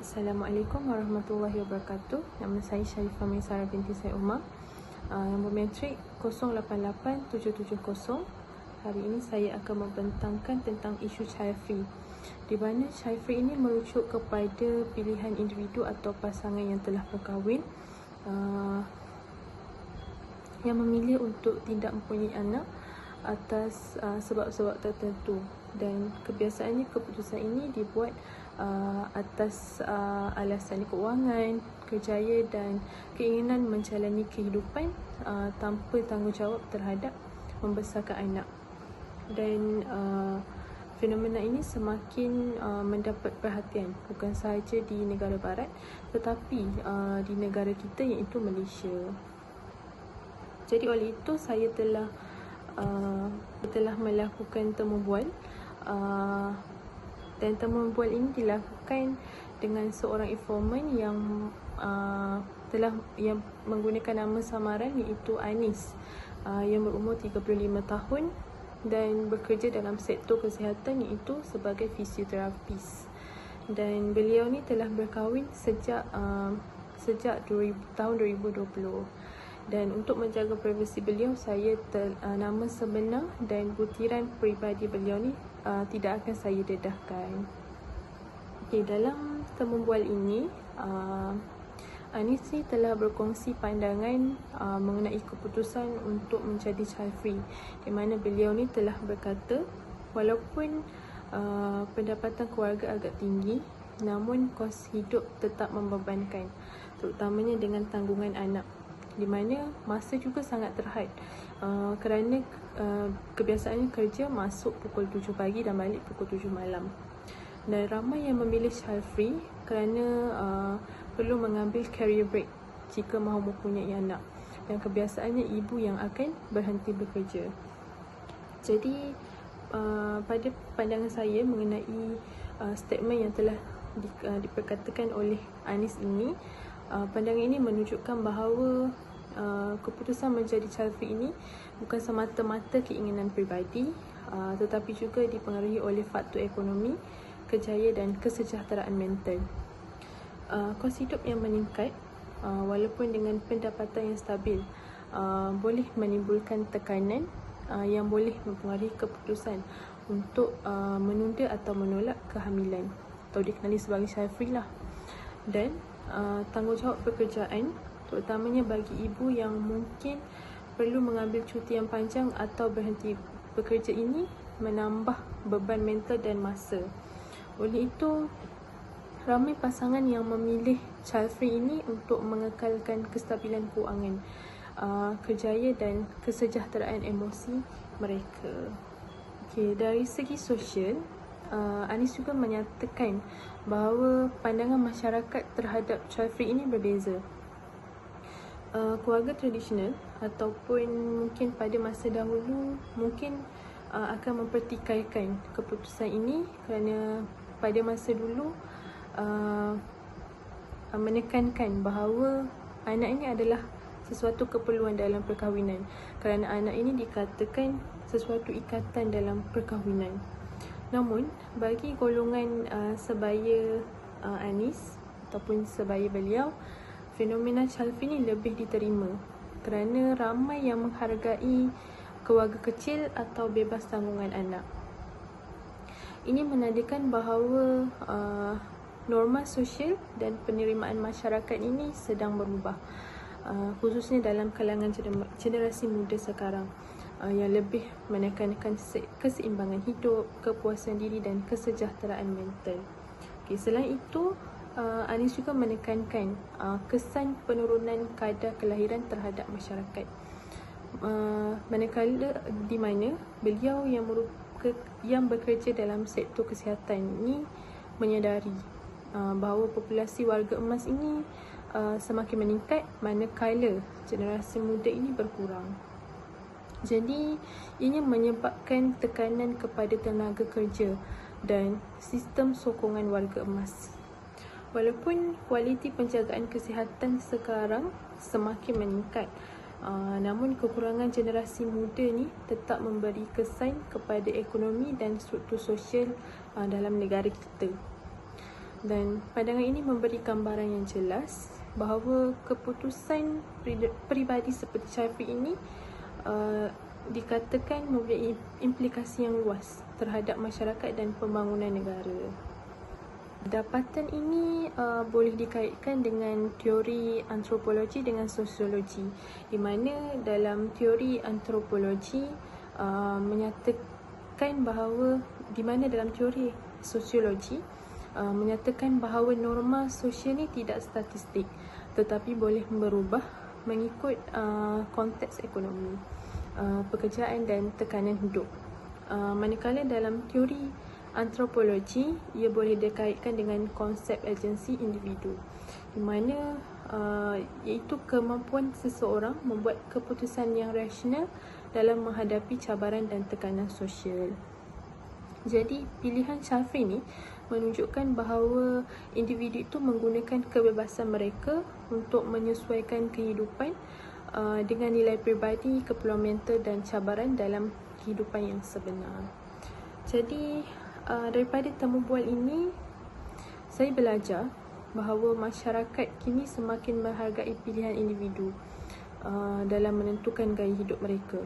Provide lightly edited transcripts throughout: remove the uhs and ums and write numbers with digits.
Assalamualaikum warahmatullahi wabarakatuh. Nama saya Sharifah Maisarah binti Said Umar. Nombor metrik 088770. Hari ini saya akan membentangkan tentang isu child free, di mana child free ini merujuk kepada pilihan individu atau pasangan yang telah berkahwin yang memilih untuk tidak mempunyai anak atas sebab-sebab tertentu, dan kebiasaannya keputusan ini dibuat atas alasan kewangan, kerjaya dan keinginan menjalani kehidupan tanpa tanggungjawab terhadap membesarkan anak. Dan fenomena ini semakin mendapat perhatian bukan sahaja di negara barat tetapi di negara kita iaitu Malaysia. Jadi oleh itu saya telah melakukan temu bual, dan temu bual ini dilakukan dengan seorang informan yang yang menggunakan nama samaran iaitu Anis, yang berumur 35 tahun dan bekerja dalam sektor kesihatan iaitu sebagai fisioterapis. Dan beliau ni telah berkahwin sejak tahun 2020. Dan untuk menjaga privasi beliau, saya nama sebenar dan butiran peribadi beliau ni tidak akan saya dedahkan. Okay, dalam temu bual ini Anis ni telah berkongsi pandangan mengenai keputusan untuk menjadi child free, di mana beliau ni telah berkata walaupun pendapatan keluarga agak tinggi, namun kos hidup tetap membebankan, terutamanya dengan tanggungan anak, di mana masa juga sangat terhad kerana kebiasaannya kerja masuk pukul 7 pagi dan balik pukul 7 malam. Dan ramai yang memilih child free kerana perlu mengambil career break jika mahu mempunyai anak, dan kebiasaannya ibu yang akan berhenti bekerja. Jadi pada pandangan saya mengenai statement yang telah diperkatakan oleh Anis ini, pandangan ini menunjukkan bahawa keputusan menjadi child free ini bukan semata-mata keinginan peribadi, tetapi juga dipengaruhi oleh faktor ekonomi, kerjaya dan kesejahteraan mental. Kos hidup yang meningkat walaupun dengan pendapatan yang stabil boleh menimbulkan tekanan yang boleh mempengaruhi keputusan untuk menunda atau menolak kehamilan, atau dikenali sebagai child free lah. Dan tanggungjawab pekerjaan, terutamanya bagi ibu yang mungkin perlu mengambil cuti yang panjang atau berhenti bekerja, ini menambah beban mental dan masa. Oleh itu, ramai pasangan yang memilih child free ini untuk mengekalkan kestabilan kewangan, kerjaya dan kesejahteraan emosi mereka. Okay, dari segi sosial, Anis juga menyatakan bahawa pandangan masyarakat terhadap child free ini berbeza. Keluarga tradisional ataupun mungkin pada masa dahulu mungkin akan mempertikaikan keputusan ini kerana pada masa dulu menekankan bahawa anak ini adalah sesuatu keperluan dalam perkahwinan, kerana anak ini dikatakan sesuatu ikatan dalam perkahwinan. Namun bagi golongan sebaya Anis ataupun sebaya beliau, fenomena child free ini lebih diterima kerana ramai yang menghargai keluarga kecil atau bebas tanggungan anak. Ini menandakan bahawa norma sosial dan penerimaan masyarakat ini sedang berubah, khususnya dalam kalangan generasi muda sekarang, yang lebih menekankan keseimbangan hidup, kepuasan diri dan kesejahteraan mental. Okay, selain itu, Anis juga menekankan kesan penurunan kadar kelahiran terhadap masyarakat, manakala di mana beliau yang bekerja dalam sektor kesihatan ini menyadari bahawa populasi warga emas ini semakin meningkat manakala generasi muda ini berkurang. Jadi ini menyebabkan tekanan kepada tenaga kerja dan sistem sokongan warga emas. Walaupun kualiti penjagaan kesihatan sekarang semakin meningkat, namun kekurangan generasi muda ni tetap memberi kesan kepada ekonomi dan struktur sosial dalam negara kita. Dan pandangan ini memberi gambaran yang jelas bahawa keputusan peribadi seperti Syafri ini dikatakan mempunyai implikasi yang luas terhadap masyarakat dan pembangunan negara. Dapatan ini boleh dikaitkan dengan teori antropologi dengan sosiologi, di mana dalam teori antropologi menyatakan bahawa, di mana dalam teori sosiologi menyatakan bahawa norma sosial ni tidak statistik tetapi boleh berubah mengikut konteks ekonomi, pekerjaan dan tekanan hidup. Manakala dalam teori antropologi ia boleh dikaitkan dengan konsep agensi individu, di mana iaitu kemampuan seseorang membuat keputusan yang rasional dalam menghadapi cabaran dan tekanan sosial. Jadi pilihan Syafri ni menunjukkan bahawa individu itu menggunakan kebebasan mereka untuk menyesuaikan kehidupan dengan nilai peribadi, keperluan mental dan cabaran dalam kehidupan yang sebenar. Jadi daripada temu bual ini, saya belajar bahawa masyarakat kini semakin menghargai pilihan individu dalam menentukan gaya hidup mereka.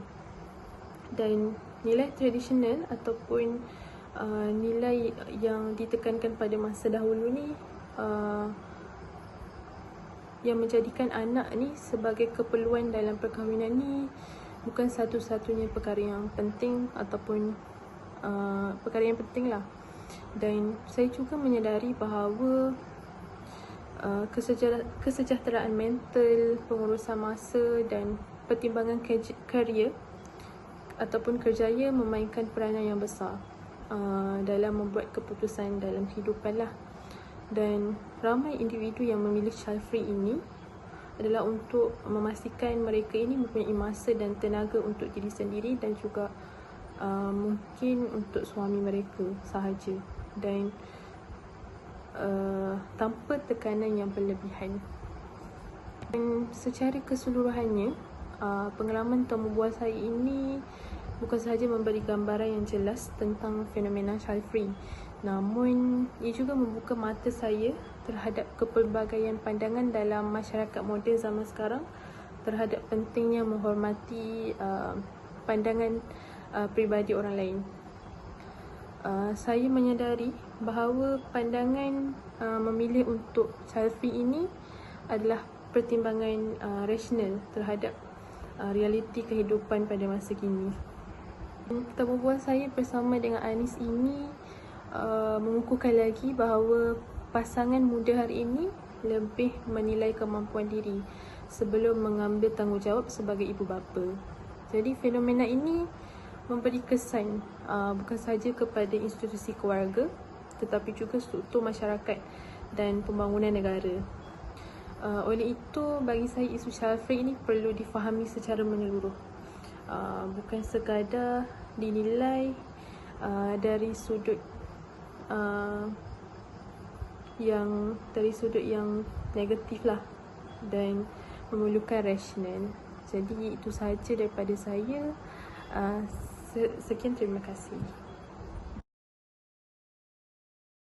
Dan nilai tradisional ataupun nilai yang ditekankan pada masa dahulu ni yang menjadikan anak ni sebagai keperluan dalam perkahwinan ni bukan satu-satunya perkara yang penting ataupun perkara yang penting lah. Dan saya juga menyedari bahawa kesejahteraan mental, pengurusan masa dan pertimbangan kerjaya ataupun kerjaya memainkan peranan yang besar dalam membuat keputusan dalam kehidupan lah. Dan ramai individu yang memilih Syafri ini adalah untuk memastikan mereka ini mempunyai masa dan tenaga untuk diri sendiri dan juga mungkin untuk suami mereka sahaja, dan tanpa tekanan yang berlebihan. Dan secara keseluruhannya, pengalaman temu bual saya ini bukan sahaja memberi gambaran yang jelas tentang fenomena Syafri, namun ia juga membuka mata saya terhadap kepelbagaian pandangan dalam masyarakat moden zaman sekarang terhadap pentingnya menghormati pandangan peribadi orang lain. Saya menyadari bahawa pandangan memilih untuk Syafri ini adalah pertimbangan rasional terhadap realiti kehidupan pada masa kini. Temu bual saya bersama dengan Anis ini mengukuhkan lagi bahawa pasangan muda hari ini lebih menilai kemampuan diri sebelum mengambil tanggungjawab sebagai ibu bapa. Jadi fenomena ini memberi kesan bukan sahaja kepada institusi keluarga tetapi juga struktur masyarakat dan pembangunan negara. Oleh itu, bagi saya isu Syafri ini perlu difahami secara menyeluruh, bukan sekadar dinilai dari sudut yang negatif lah, dan memerlukan rasional. Jadi itu sahaja daripada saya. Sekian, terima kasih.